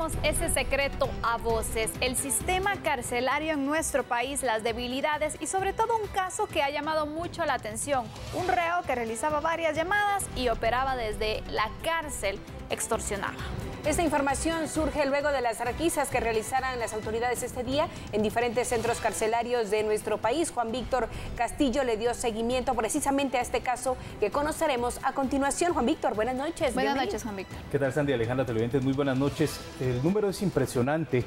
conocemos ese secreto a voces, el sistema carcelario en nuestro país, las debilidades y sobre todo un caso que ha llamado mucho la atención. Un reo que realizaba varias llamadas y operaba desde la cárcel, extorsionaba. Esta información surge luego de las requisas que realizaran las autoridades este día en diferentes centros carcelarios de nuestro país. Juan Víctor Castillo le dio seguimiento precisamente a este caso que conoceremos a continuación. Juan Víctor, buenas noches. Buenas noches, Juan Víctor. ¿Qué tal, Sandy? Alejandra, televidentes, muy buenas noches. El número es impresionante.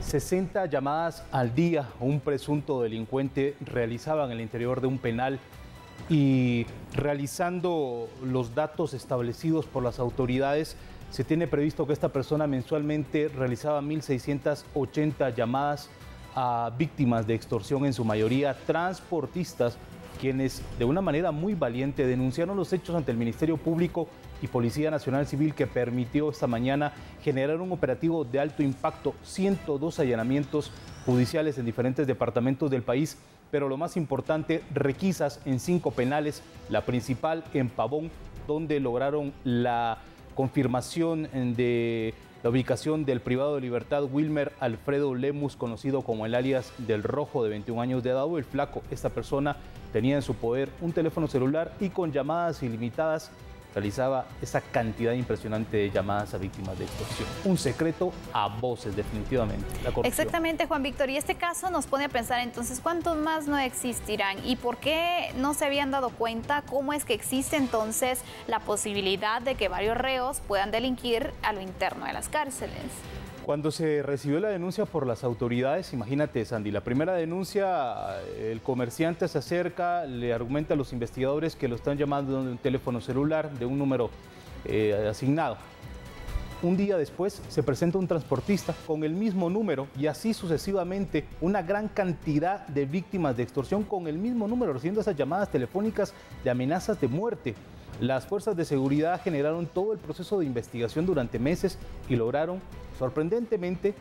60 llamadas al día un presunto delincuente realizaba en el interior de un penal, y realizando los datos establecidos por las autoridades, se tiene previsto que esta persona mensualmente realizaba 1.680 llamadas a víctimas de extorsión, en su mayoría transportistas, quienes de una manera muy valiente denunciaron los hechos ante el Ministerio Público y Policía Nacional Civil, que permitió esta mañana generar un operativo de alto impacto, 102 allanamientos judiciales en diferentes departamentos del país, pero lo más importante, requisas en 5 penales, la principal en Pavón, donde lograron la confirmación de la ubicación del privado de libertad Wilmer Alfredo Lemus, conocido como el alias del Rojo, de 21 años de edad, o el Flaco. Esta persona tenía en su poder un teléfono celular y con llamadas ilimitadas realizaba esa cantidad impresionante de llamadas a víctimas de extorsión. Un secreto a voces, definitivamente, la corrupción. Exactamente, Juan Víctor. Y este caso nos pone a pensar entonces cuántos más no existirán y por qué no se habían dado cuenta, cómo es que existe entonces la posibilidad de que varios reos puedan delinquir a lo interno de las cárceles. Cuando se recibió la denuncia por las autoridades, imagínate, Sandy, la primera denuncia, el comerciante se acerca, le argumenta a los investigadores que lo están llamando de un teléfono celular, de un número asignado. Un día después se presenta un transportista con el mismo número y así sucesivamente una gran cantidad de víctimas de extorsión con el mismo número, recibiendo esas llamadas telefónicas de amenazas de muerte. Las fuerzas de seguridad generaron todo el proceso de investigación durante meses y lograron, sorprendentemente,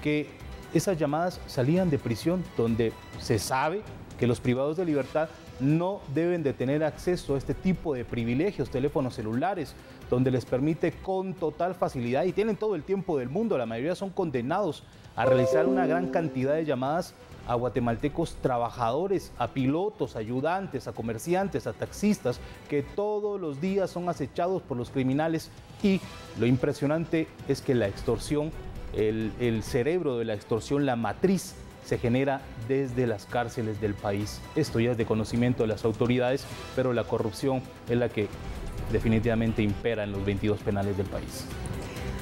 que esas llamadas salían de prisión, donde se sabe que los privados de libertad no deben de tener acceso a este tipo de privilegios, teléfonos celulares, donde les permite con total facilidad, y tienen todo el tiempo del mundo, la mayoría son condenados a realizar una gran cantidad de llamadas a guatemaltecos trabajadores, a pilotos, ayudantes, a comerciantes, a taxistas, que todos los días son acechados por los criminales. Y lo impresionante es que la extorsión, el cerebro de la extorsión, la matriz, se genera desde las cárceles del país. Esto ya es de conocimiento de las autoridades, pero la corrupción es la que definitivamente impera en los 22 penales del país.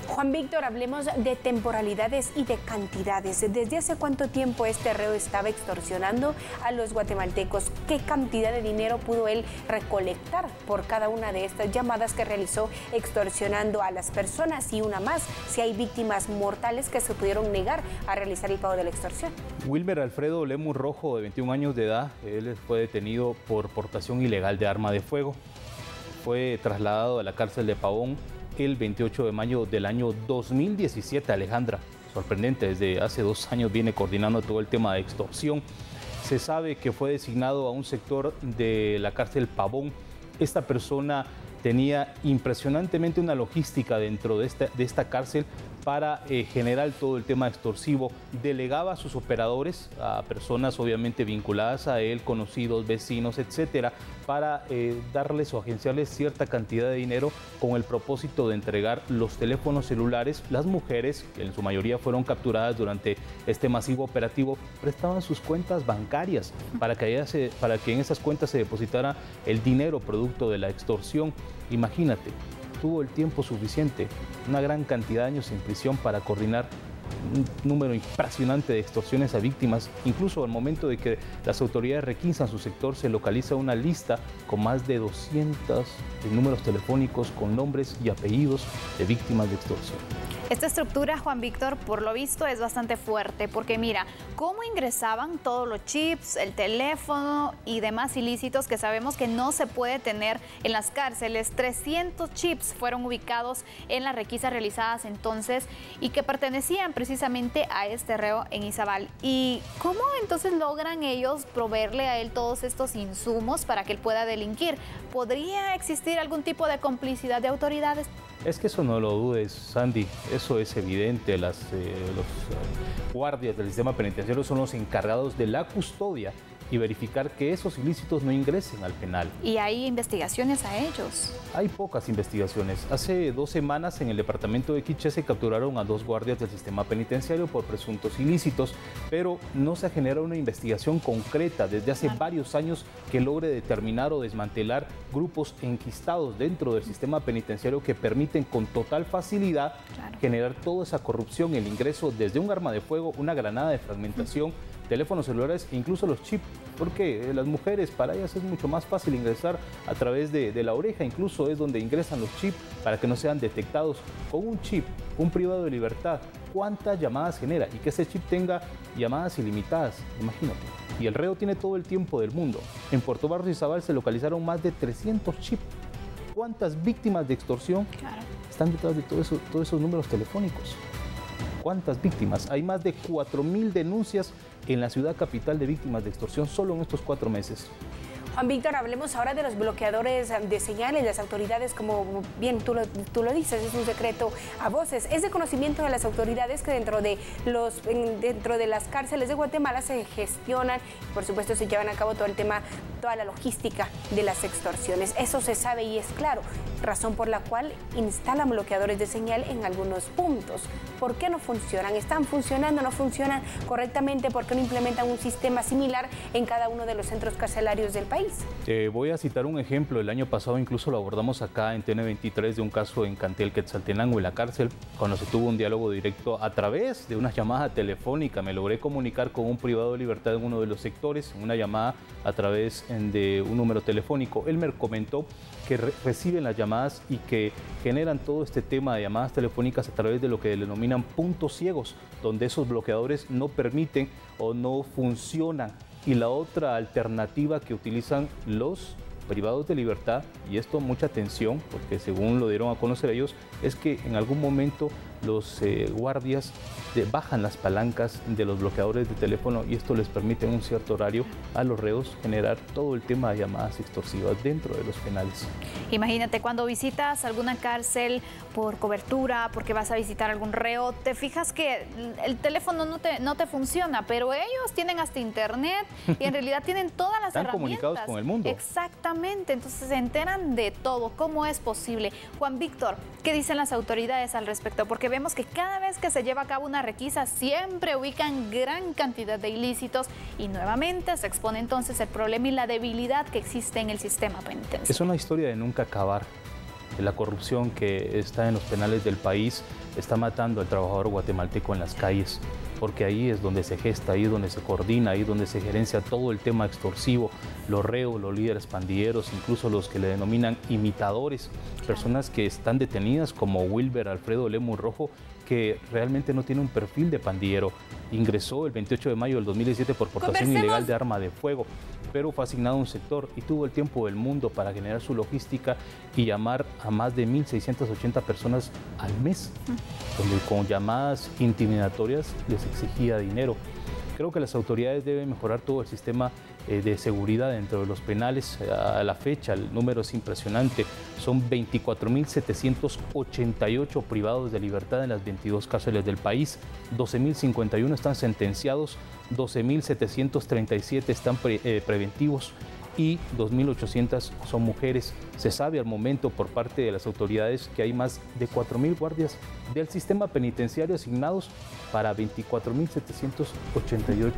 Juan Víctor, hablemos de temporalidades y de cantidades. ¿Desde hace cuánto tiempo este reo estaba extorsionando a los guatemaltecos? ¿Qué cantidad de dinero pudo él recolectar por cada una de estas llamadas que realizó extorsionando a las personas? Y una más, si hay víctimas mortales que se pudieron negar a realizar el pago de la extorsión. Wilmer Alfredo Lemus Rojo, de 21 años de edad, él fue detenido por portación ilegal de arma de fuego. Fue trasladado a la cárcel de Pavón el 28 de mayo del año 2017, Alejandra. Sorprendente, desde hace 2 años viene coordinando todo el tema de extorsión. Se sabe que fue designado a un sector de la cárcel Pavón. Esta persona tenía impresionantemente una logística dentro de esta cárcel para generar todo el tema extorsivo. Delegaba a sus operadores, a personas obviamente vinculadas a él, conocidos, vecinos, etcétera, para darles o agenciarles cierta cantidad de dinero con el propósito de entregar los teléfonos celulares. Las mujeres, que en su mayoría fueron capturadas durante este masivo operativo, prestaban sus cuentas bancarias para que en esas cuentas se depositara el dinero producto de la extorsión. Imagínate, tuvo el tiempo suficiente, una gran cantidad de años en prisión para coordinar un número impresionante de extorsiones a víctimas. Incluso al momento de que las autoridades requisan su sector, se localiza una lista con más de 200 números telefónicos con nombres y apellidos de víctimas de extorsión. Esta estructura, Juan Víctor, por lo visto es bastante fuerte, porque mira, cómo ingresaban todos los chips, el teléfono y demás ilícitos que sabemos que no se puede tener en las cárceles. 300 chips fueron ubicados en las requisas realizadas entonces y que pertenecían precisamente a este reo en Izabal. ¿Y cómo entonces logran ellos proveerle a él todos estos insumos para que él pueda delinquir? ¿Podría existir algún tipo de complicidad de autoridades? Es que eso no lo dudes, Sandy, eso es evidente. Los guardias del sistema penitenciario son los encargados de la custodia y verificar que esos ilícitos no ingresen al penal. ¿Y hay investigaciones a ellos? Hay pocas investigaciones. Hace 2 semanas en el departamento de Quiché se capturaron a 2 guardias del sistema penitenciario por presuntos ilícitos, pero no se genera una investigación concreta desde hace varios años que logre determinar o desmantelar grupos enquistados dentro del sistema penitenciario que permiten con total facilidad generar toda esa corrupción, el ingreso desde un arma de fuego, una granada de fragmentación, teléfonos celulares e incluso los chips, porque las mujeres, para ellas es mucho más fácil ingresar a través de la oreja, incluso es donde ingresan los chips para que no sean detectados. Con un chip, un privado de libertad, ¿cuántas llamadas genera? Y que ese chip tenga llamadas ilimitadas, imagínate. Y el reo tiene todo el tiempo del mundo. En Puerto Barros y Izabal se localizaron más de 300 chips. ¿Cuántas víctimas de extorsión están detrás de todos esos números telefónicos? ¿Cuántas víctimas? Hay más de 4.000 denuncias en la ciudad capital de víctimas de extorsión solo en estos 4 meses. Juan Víctor, hablemos ahora de los bloqueadores de señales. Las autoridades, como bien tú lo dices, es un secreto a voces. Es de conocimiento de las autoridades que dentro de las cárceles de Guatemala se gestionan, y por supuesto se llevan a cabo todo el tema, toda la logística de las extorsiones. Eso se sabe y es claro, razón por la cual instalan bloqueadores de señal en algunos puntos. ¿Por qué no funcionan? ¿Están funcionando? ¿No funcionan correctamente? ¿Por qué no implementan un sistema similar en cada uno de los centros carcelarios del país? Voy a citar un ejemplo. El año pasado incluso lo abordamos acá en TN23 de un caso en Cantel, Quetzaltenango, en la cárcel, cuando se tuvo un diálogo directo a través de una llamada telefónica. Me logré comunicar con un privado de libertad en uno de los sectores, en una llamada a través de un número telefónico. Él me comentó que reciben las llamadas y que generan todo este tema de llamadas telefónicas a través de lo que denominan puntos ciegos, donde esos bloqueadores no permiten o no funcionan. Y la otra alternativa que utilizan los privados de libertad, y esto mucha atención, porque según lo dieron a conocer ellos, es que en algún momento los guardias bajan las palancas de los bloqueadores de teléfono y esto les permite en un cierto horario a los reos generar todo el tema de llamadas extorsivas dentro de los penales. Imagínate, cuando visitas alguna cárcel por cobertura, porque vas a visitar algún reo, te fijas que el teléfono no te funciona, pero ellos tienen hasta internet y en realidad tienen todas las Están herramientas. comunicados con el mundo. Exactamente, entonces se enteran de todo. ¿Cómo es posible? Juan Víctor, ¿qué dicen las autoridades al respecto? Porque vemos que cada vez que se lleva a cabo una requisa siempre ubican gran cantidad de ilícitos y nuevamente se expone entonces el problema y la debilidad que existe en el sistema penitenciario. Es una historia de nunca acabar. La corrupción que está en los penales del país está matando al trabajador guatemalteco en las calles, porque ahí es donde se gesta, ahí es donde se coordina, ahí es donde se gerencia todo el tema extorsivo, los reos, los líderes pandilleros, incluso los que le denominan imitadores, personas que están detenidas como Wilber Alfredo Lemus Rojo, que realmente no tiene un perfil de pandillero. Ingresó el 28 de mayo del 2017 por portación ilegal de arma de fuego, pero fue asignado a un sector y tuvo el tiempo del mundo para generar su logística y llamar a más de 1.680 personas al mes, donde con llamadas intimidatorias les exigía dinero. Creo que las autoridades deben mejorar todo el sistema de seguridad dentro de los penales. A la fecha el número es impresionante, son 24.788 privados de libertad en las 22 cárceles del país, 12.051 están sentenciados, 12.737 están preventivos y 2.800 son mujeres. Se sabe al momento por parte de las autoridades que hay más de 4.000 guardias del sistema penitenciario asignados para 24.788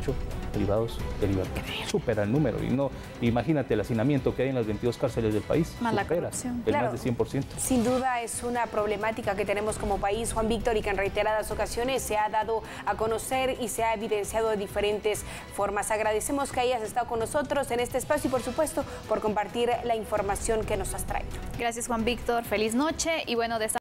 privados de libertad. Supera el número y no, imagínate el hacinamiento que hay en las 22 cárceles del país, más supera la corrupción. el más de 100%. Sin duda es una problemática que tenemos como país, Juan Víctor, y que en reiteradas ocasiones se ha dado a conocer y se ha evidenciado de diferentes formas. Agradecemos que hayas estado con nosotros en este espacio y por supuesto por compartir la información que nos has traído. Gracias, Juan Víctor, feliz noche y bueno, de esta